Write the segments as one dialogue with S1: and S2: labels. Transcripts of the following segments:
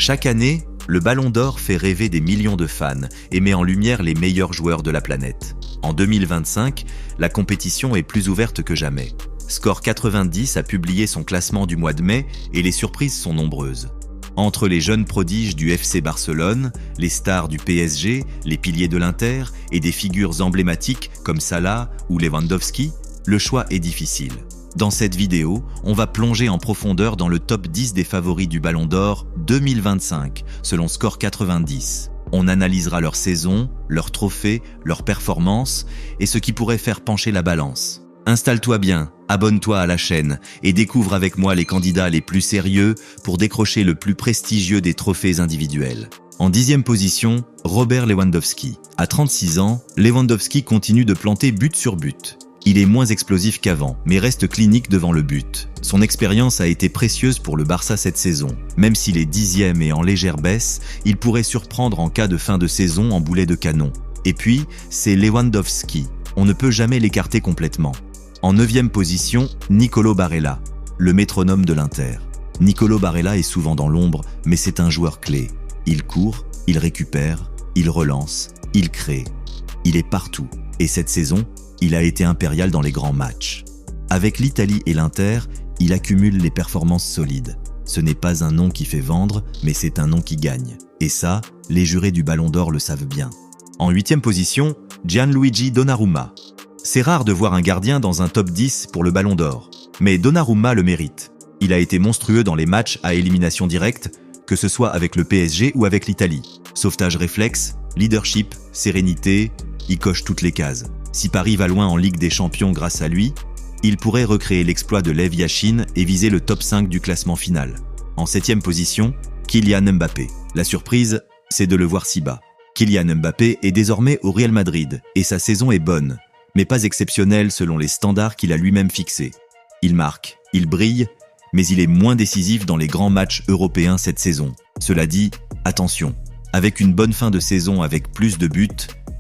S1: Chaque année, le Ballon d'Or fait rêver des millions de fans et met en lumière les meilleurs joueurs de la planète. En 2025, la compétition est plus ouverte que jamais. Score 90 a publié son classement du mois de mai et les surprises sont nombreuses. Entre les jeunes prodiges du FC Barcelone, les stars du PSG, les piliers de l'Inter et des figures emblématiques comme Salah ou Lewandowski, le choix est difficile. Dans cette vidéo, on va plonger en profondeur dans le top 10 des favoris du Ballon d'Or 2025, selon Score 90. On analysera leur saison, leurs trophées, leurs performances et ce qui pourrait faire pencher la balance. Installe-toi bien, abonne-toi à la chaîne et découvre avec moi les candidats les plus sérieux pour décrocher le plus prestigieux des trophées individuels. En 10e position, Robert Lewandowski. À 36 ans, Lewandowski continue de planter but sur but. Il est moins explosif qu'avant, mais reste clinique devant le but. Son expérience a été précieuse pour le Barça cette saison. Même s'il est 10e et en légère baisse, il pourrait surprendre en cas de fin de saison en boulet de canon. Et puis, c'est Lewandowski. On ne peut jamais l'écarter complètement. En 9e position, Nicolo Barella, le métronome de l'Inter. Nicolo Barella est souvent dans l'ombre, mais c'est un joueur clé. Il court, il récupère, il relance, il crée. Il est partout. Et cette saison, il a été impérial dans les grands matchs. Avec l'Italie et l'Inter, il accumule les performances solides. Ce n'est pas un nom qui fait vendre, mais c'est un nom qui gagne. Et ça, les jurés du Ballon d'Or le savent bien. En 8e position, Gianluigi Donnarumma. C'est rare de voir un gardien dans un top 10 pour le Ballon d'Or. Mais Donnarumma le mérite. Il a été monstrueux dans les matchs à élimination directe, que ce soit avec le PSG ou avec l'Italie. Sauvetage réflexe, leadership, sérénité, il coche toutes les cases. Si Paris va loin en Ligue des Champions grâce à lui, il pourrait recréer l'exploit de Lev Yashin et viser le top 5 du classement final. En 7e position, Kylian Mbappé. La surprise, c'est de le voir si bas. Kylian Mbappé est désormais au Real Madrid et sa saison est bonne, mais pas exceptionnelle selon les standards qu'il a lui-même fixés. Il marque, il brille, mais il est moins décisif dans les grands matchs européens cette saison. Cela dit, attention, avec une bonne fin de saison avec plus de buts,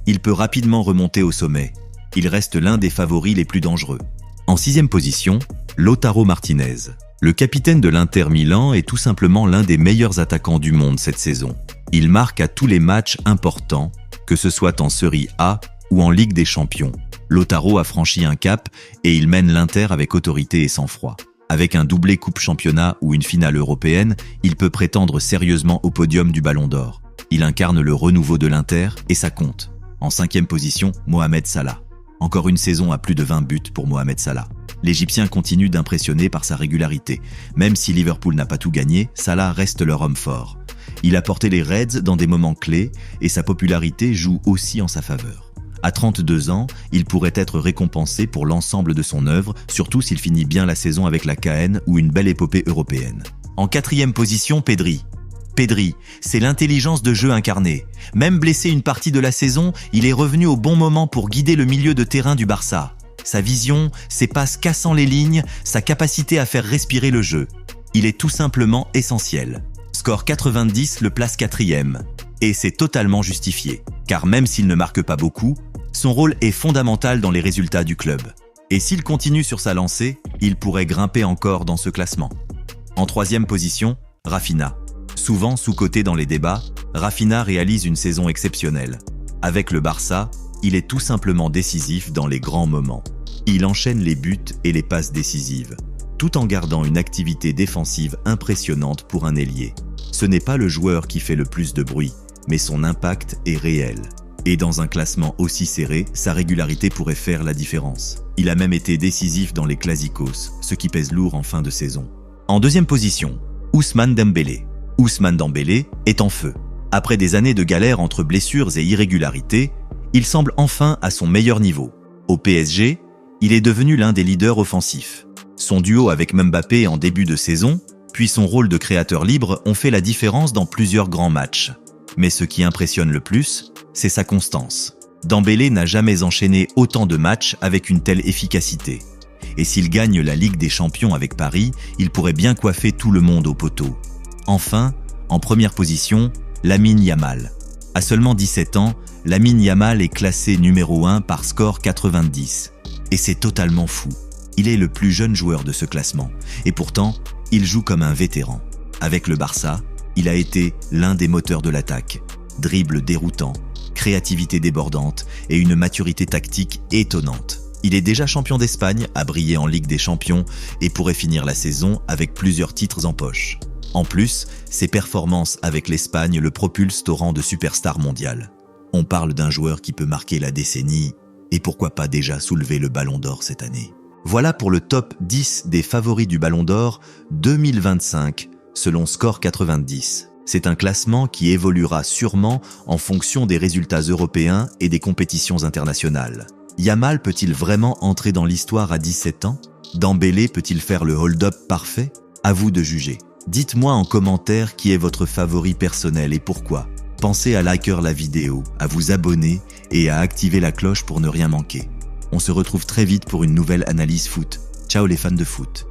S1: il peut rapidement remonter au sommet. Il reste l'un des favoris les plus dangereux. En 6e position, Lautaro Martinez. Le capitaine de l'Inter Milan est tout simplement l'un des meilleurs attaquants du monde cette saison. Il marque à tous les matchs importants, que ce soit en Serie A ou en Ligue des Champions. Lautaro a franchi un cap et il mène l'Inter avec autorité et sang-froid. Avec un doublé Coupe Championnat ou une finale européenne, il peut prétendre sérieusement au podium du Ballon d'Or. Il incarne le renouveau de l'Inter et ça compte. En 5e position, Mohamed Salah. Encore une saison à plus de 20 buts pour Mohamed Salah. L'Égyptien continue d'impressionner par sa régularité. Même si Liverpool n'a pas tout gagné, Salah reste leur homme fort. Il a porté les Reds dans des moments clés et sa popularité joue aussi en sa faveur. À 32 ans, il pourrait être récompensé pour l'ensemble de son œuvre, surtout s'il finit bien la saison avec la KN ou une belle épopée européenne. En 4e position, Pedri. Pedri, c'est l'intelligence de jeu incarnée. Même blessé une partie de la saison, il est revenu au bon moment pour guider le milieu de terrain du Barça. Sa vision, ses passes cassant les lignes, sa capacité à faire respirer le jeu. Il est tout simplement essentiel. Score 90 le place 4e. Et c'est totalement justifié. Car même s'il ne marque pas beaucoup, son rôle est fondamental dans les résultats du club. Et s'il continue sur sa lancée, il pourrait grimper encore dans ce classement. En 3e position, Rafinha. Souvent sous-coté dans les débats, Rafinha réalise une saison exceptionnelle. Avec le Barça, il est tout simplement décisif dans les grands moments. Il enchaîne les buts et les passes décisives, tout en gardant une activité défensive impressionnante pour un ailier. Ce n'est pas le joueur qui fait le plus de bruit, mais son impact est réel. Et dans un classement aussi serré, sa régularité pourrait faire la différence. Il a même été décisif dans les Clásicos, ce qui pèse lourd en fin de saison. En 2e position, Ousmane Dembélé. Ousmane Dembélé est en feu. Après des années de galère entre blessures et irrégularités, il semble enfin à son meilleur niveau. Au PSG, il est devenu l'un des leaders offensifs. Son duo avec Mbappé en début de saison, puis son rôle de créateur libre ont fait la différence dans plusieurs grands matchs. Mais ce qui impressionne le plus, c'est sa constance. Dembélé n'a jamais enchaîné autant de matchs avec une telle efficacité. Et s'il gagne la Ligue des Champions avec Paris, il pourrait bien coiffer tout le monde au poteau. Enfin, en première position, Lamine Yamal. À seulement 17 ans, Lamine Yamal est classé numéro 1 par Score 90. Et c'est totalement fou. Il est le plus jeune joueur de ce classement. Et pourtant, il joue comme un vétéran. Avec le Barça, Il a été l'un des moteurs de l'attaque. Dribble déroutant, créativité débordante et une maturité tactique étonnante. Il est déjà champion d'Espagne, a brillé en Ligue des Champions et pourrait finir la saison avec plusieurs titres en poche. En plus, ses performances avec l'Espagne le propulsent au rang de superstar mondial. On parle d'un joueur qui peut marquer la décennie et pourquoi pas déjà soulever le Ballon d'Or cette année. Voilà pour le top 10 des favoris du Ballon d'Or 2025 selon Score 90. C'est un classement qui évoluera sûrement en fonction des résultats européens et des compétitions internationales. Yamal peut-il vraiment entrer dans l'histoire à 17 ans? Dembélé peut-il faire le hold-up parfait? À vous de juger. Dites-moi en commentaire qui est votre favori personnel et pourquoi. Pensez à liker la vidéo, à vous abonner et à activer la cloche pour ne rien manquer. On se retrouve très vite pour une nouvelle analyse foot. Ciao les fans de foot.